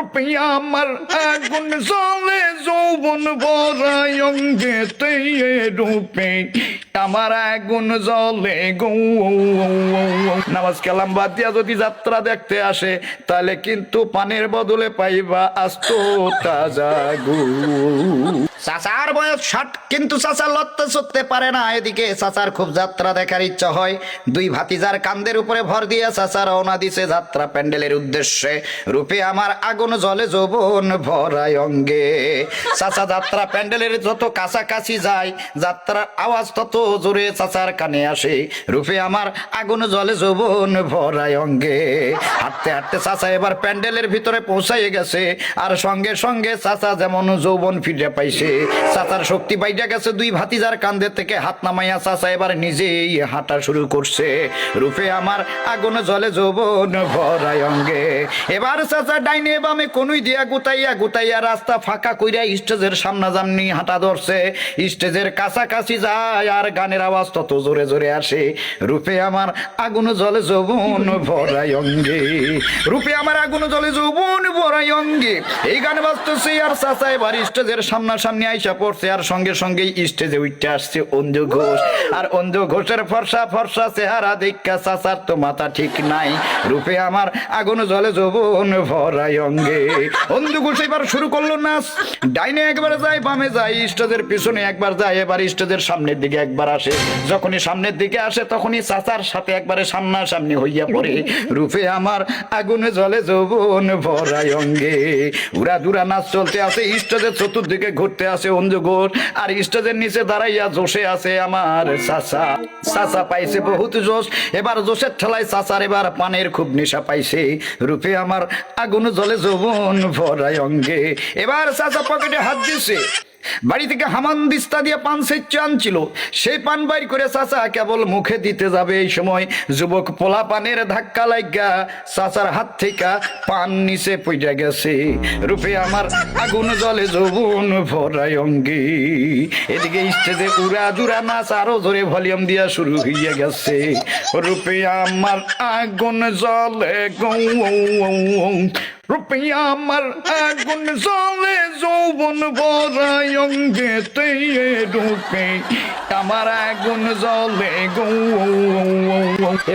রূপে আমার আগুন জ্বলে যৌবন ভরায় অঙ্গেতে রূপে আমার আগুন জ্বলে গো। নামাজ কালাম বাদ দিয়া যদি যাত্রা দেখতে আসে তাহলে কিন্তু পানের বদলে পাইবা আস্ত তাজা গুড়। চাচার বয়স 60 কিন্তু চাচা লড়তে চড়তে পারে না। এদিকে চাচার খুব যাত্রা দেখার ইচ্ছা হয়। দুই ভাতিজার কান্দের উপরে ভর দিয়ে চাচা রওনা দিছে যাত্রা প্যান্ডেলের উদ্দেশ্যে। রূপে আমার আগুন জ্বলে যৌবন ভরায় অঙ্গে। চাচা যাত্রা প্যান্ডেলের যত কাছাকাছি যায় যাত্রার আওয়াজ তত জোরে চাচার কানে আসে। রূপে আমার আগুন জ্বলে যৌবন ভরায় অঙ্গে। হাঁটতে হাঁটতে চাচা এবার প্যান্ডেলের ভিতরে পৌঁছাই গেছে। আর সঙ্গে সঙ্গে চাচা যেমন যৌবন ফিরে পাইছে, চাচার শক্তি বাইটা গেছে। দুই ভাতিজার কান্দে থেকে হাত নামাইয়া চাচা এবার নিজেই হাঁটা শুরু করছে। রূপে আমার আগুন জ্বলে যৌবন ভরায় অঙ্গে। এবার চাচা ডাইনে বামে কনুই দিয়া গুতাইয়া গুতাইয়া রাস্তা ফাঁকা কইরা স্টেজের সামনাসামনি হাঁটা ধরছে। স্টেজের কাছাকাছি যায় আর গানের আওয়াজ তত জোরে জোরে আসে। রূপে আমার আগুন জ্বলে যৌবন ভরায় অঙ্গে। রূপে আমার আগুন জ্বলে যৌবন ভরায় অঙ্গে। এই গান বাজতেছে আর চাচা এবার স্টেজের সামনাসামনি আইসা পড়ছে। আর সঙ্গে সঙ্গে স্টেজে উঠতে আসছে অঞ্জু ঘোষ। আর অঞ্জু ঘোষের ফর্সা ফর্সা চেহারা দেখা চাচার তো মাথা ঠিক নাই। রূপে আমার আগুন জ্বলে যৌবন ভরায় অঙ্গে। অঞ্জু ঘোষ এবার শুরু করলো নাচ। ডাইনে একবার যায়, বামে যায়, স্টেজের পিছনে একবার যায়, এবার স্টেজের সামনের দিকে একবার আসে। যখনই সামনের দিকে আসে তখনই চাচার সাথে একবারে সামনাসামনি হইয়া পড়ে। রূপে আমার আগুন জ্বলে যৌবন ভরায় অঙ্গে। উড়া দুরা নাচ চলতে আছে। স্টেজের চতুর্দিকে ঘুরতে আছে অঞ্জু ঘোষ। আর স্টেজের নিচে দাঁড়াইয়া জোশে আছে আমার চাচা। চাচা পাইছে বহুত জোশ। এবার জোশের ঠেলায় চাচার এবার পানের খুব নেশা পাইছে। রূপে আমার আগুন জ্বলে যৌবন ভরায় অঙ্গে। এবার চাচা পকেটে হাত দিছে। বাড়ি থেকে হামান দিস্তা দিয়ে পান সেচ্চে আনছিল। সেই পান বাইর করে চাচা কেবল মুখে দিতে যাবে। এই সময় যুবক পোলা পানের ধাক্কা লাগা চাচার হাত থেকে পান নিচে পড়ে গেছে। রূপে আমার আগুন জ্বলে যৌবন ভরায় অঙ্গে। এদিকে স্টেজে উড়া জুড়া নাচ আরো জোরে ভলিউম দিয়া শুরু হইয়া গেছে। রূপে আমার আগুন জ্বলে গো। রূপে আমার আগুন জ্বলে যৌবন ভরায় অঙ্গেতে রূপে আমার আগুন জ্বলে গো।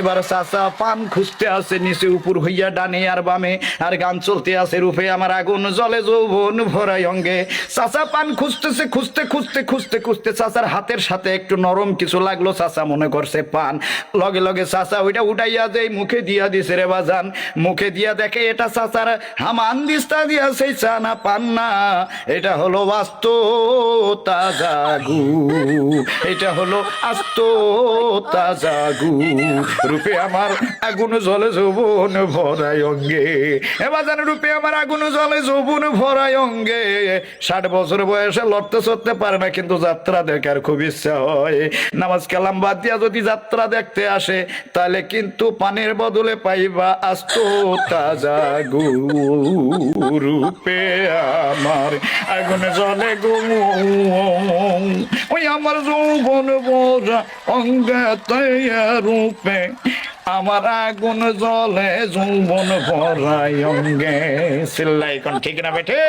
এবার চাচা পান খুঁজতে আছে নিচে উপর হইয়া ডানে আর বামে। আর গান চলতে আছে রূপে আমার আগুন জ্বলে যৌবন ভরায় অঙ্গে। চাচা পান খুঁজতেছে, খুঁজতে খুঁজতে খুঁজতে খুঁজতে চাচার হাতের সাথে একটু নরম কিছু লাগলো। চাচা মনে করছে পান। লগে লগে চাচা ওইটা উঠাইয়া দেয়, মুখে দিয়া দিছে রে বাজান। মুখে দিয়া দেখে এটা চাচার হামান দিস্তা দিয়া সেই চানা পান না, এটা হলো আস্ত তাজা গু। এটা হলো আস্ত তাজা গু। রূপে আমার আগুন জ্বলে যৌবন ভরায় অঙ্গে। এবার জানো রূপে আমার আগুন জ্বলে যৌবন ভরায় অঙ্গে। 60 বছর বয়সে লড়তে চড়তে পারে না কিন্তু যাত্রা দেখার খুব ইচ্ছা হয়। নামাজ কালাম বাদ দিয়া যদি যাত্রা দেখতে আসে তাহলে কিন্তু পানের বদলে পাইবা আস্ত তাজা গু। রূপে আমার আগুন জ্বলে গো। ওই আমার যৌবন ভরা অঙ্গে রূপে আমার আগুন জ্বলে যৌবন ভরায় অঙ্গে। চিল্লাই কোন ঠিক না বেঠে?